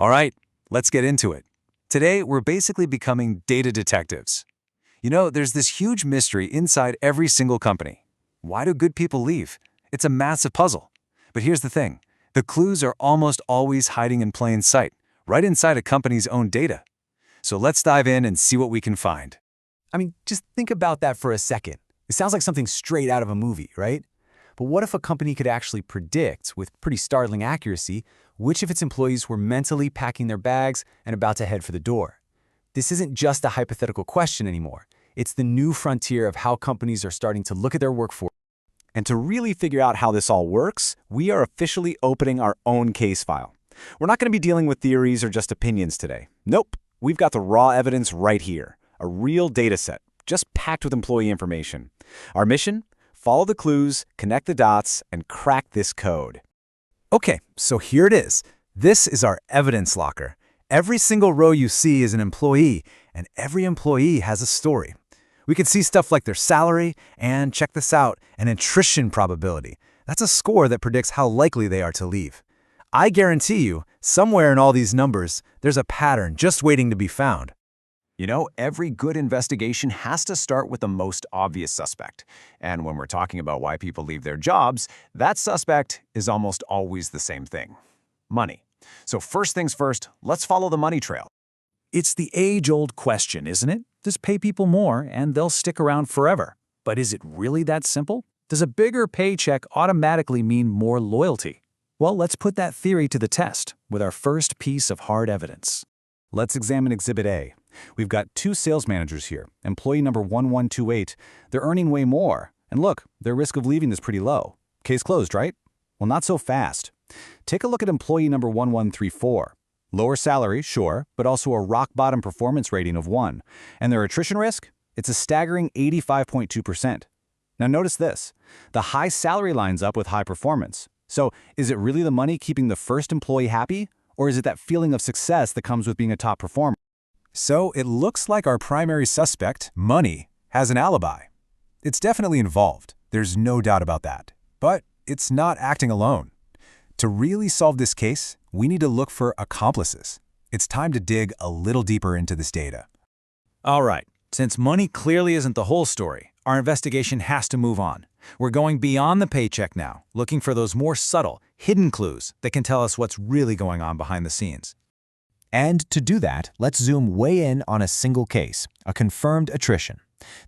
All right, let's get into it. Today, we're basically becoming data detectives. There's this huge mystery inside every single company. Why do good people leave? It's a massive puzzle. But here's the thing. The clues are almost always hiding in plain sight, right inside a company's own data. So let's dive in and see what we can find. Just think about that for a second. It sounds like something straight out of a movie, right? But what if a company could actually predict, with pretty startling accuracy, which of its employees were mentally packing their bags and about to head for the door? This isn't just a hypothetical question anymore. It's the new frontier of how companies are starting to look at their workforce. And to really figure out how this all works, we are officially opening our own case file. We're not going to be dealing with theories or just opinions today. Nope, we've got the raw evidence right here, a real data set, just packed with employee information. Our mission? Follow the clues, connect the dots, and crack this code. Okay, so here it is. This is our evidence locker. Every single row you see is an employee, and every employee has a story. We can see stuff like their salary and, check this out, an attrition probability. That's a score that predicts how likely they are to leave. I guarantee you, somewhere in all these numbers, there's a pattern just waiting to be found. Every good investigation has to start with the most obvious suspect. And when we're talking about why people leave their jobs, that suspect is almost always the same thing: money. So first things first, let's follow the money trail. It's the age-old question, isn't it? Just pay people more and they'll stick around forever. But is it really that simple? Does a bigger paycheck automatically mean more loyalty? Well, let's put that theory to the test with our first piece of hard evidence. Let's examine Exhibit A. We've got two sales managers here. Employee number 1128, they're earning way more. And look, their risk of leaving is pretty low. Case closed, right? Well, not so fast. Take a look at employee number 1134. Lower salary, sure, but also a rock-bottom performance rating of 1. And their attrition risk? It's a staggering 85.2%. Now notice this. The high salary lines up with high performance. So is it really the money keeping the first employee happy? Or is it that feeling of success that comes with being a top performer? So it looks like our primary suspect, money, has an alibi. It's definitely involved. There's no doubt about that. But it's not acting alone. To really solve this case, we need to look for accomplices. It's time to dig a little deeper into this data. All right, since money clearly isn't the whole story, our investigation has to move on. We're going beyond the paycheck now, looking for those more subtle, hidden clues that can tell us what's really going on behind the scenes. And to do that, let's zoom way in on a single case, a confirmed attrition.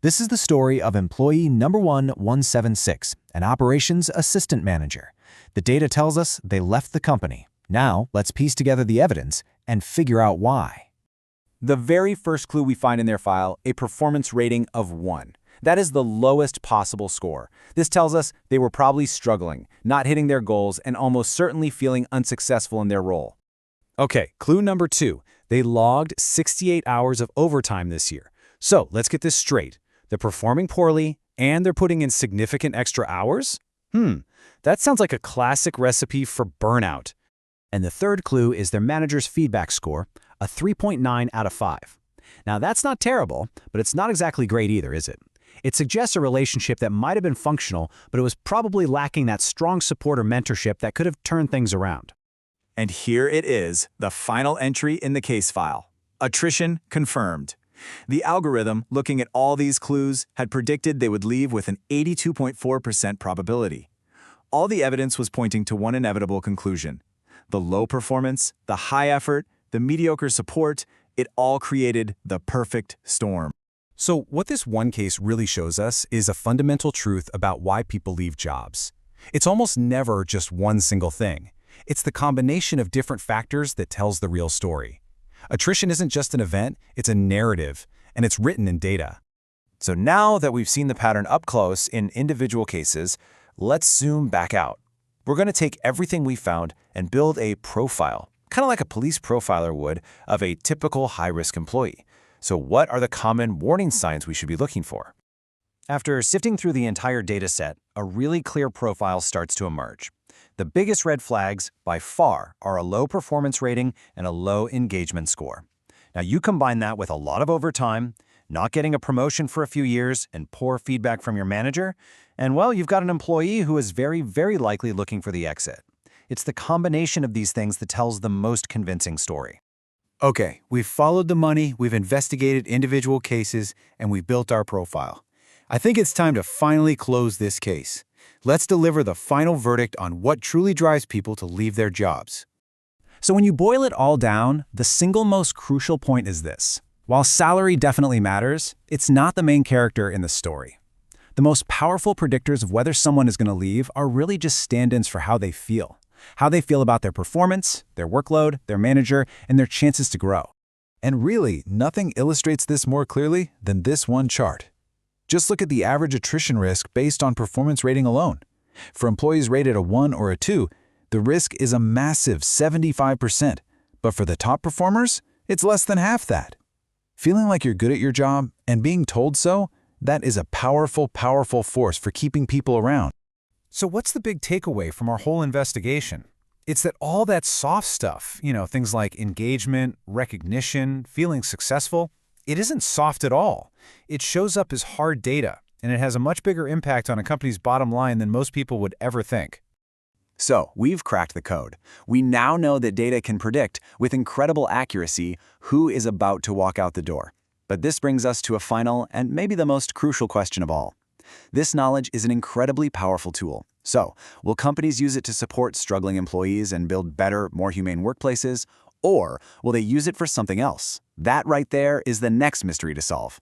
This is the story of employee number 1176, an operations assistant manager. The data tells us they left the company. Now, let's piece together the evidence and figure out why. The very first clue we find in their file, a performance rating of 1. That is the lowest possible score. This tells us they were probably struggling, not hitting their goals, and almost certainly feeling unsuccessful in their role. Okay, clue number 2. They logged 68 hours of overtime this year. So let's get this straight. They're performing poorly, and they're putting in significant extra hours? That sounds like a classic recipe for burnout. And the third clue is their manager's feedback score, a 3.9 out of 5. Now that's not terrible, but it's not exactly great either, is it? It suggests a relationship that might have been functional, but it was probably lacking that strong support or mentorship that could have turned things around. And here it is, the final entry in the case file. Attrition confirmed. The algorithm, looking at all these clues, had predicted they would leave with an 82.4% probability. All the evidence was pointing to one inevitable conclusion. The low performance, the high effort, the mediocre support, it all created the perfect storm. So what this one case really shows us is a fundamental truth about why people leave jobs. It's almost never just one single thing. It's the combination of different factors that tells the real story. Attrition isn't just an event, it's a narrative, and it's written in data. So now that we've seen the pattern up close in individual cases, let's zoom back out. We're going to take everything we found and build a profile, kind of like a police profiler would, of a typical high-risk employee. So what are the common warning signs we should be looking for? After sifting through the entire data set, a really clear profile starts to emerge. The biggest red flags, by far, are a low performance rating and a low engagement score. Now you combine that with a lot of overtime, not getting a promotion for a few years, and poor feedback from your manager, and well, you've got an employee who is very, very likely looking for the exit. It's the combination of these things that tells the most convincing story. Okay, we've followed the money, we've investigated individual cases, and we've built our profile. I think it's time to finally close this case. Let's deliver the final verdict on what truly drives people to leave their jobs. So when you boil it all down, the single most crucial point is this. While salary definitely matters, it's not the main character in the story. The most powerful predictors of whether someone is going to leave are really just stand-ins for how they feel. How they feel about their performance, their workload, their manager, and their chances to grow. And really, nothing illustrates this more clearly than this one chart. Just look at the average attrition risk based on performance rating alone. For employees rated a 1 or a 2, the risk is a massive 75%, but for the top performers, it's less than half that. Feeling like you're good at your job and being told so, that is a powerful, powerful force for keeping people around. So what's the big takeaway from our whole investigation? It's that all that soft stuff, things like engagement, recognition, feeling successful, it isn't soft at all. It shows up as hard data, and it has a much bigger impact on a company's bottom line than most people would ever think. So, we've cracked the code. We now know that data can predict, with incredible accuracy, who is about to walk out the door. But this brings us to a final and maybe the most crucial question of all. This knowledge is an incredibly powerful tool. So, will companies use it to support struggling employees and build better, more humane workplaces? Or will they use it for something else? That right there is the next mystery to solve.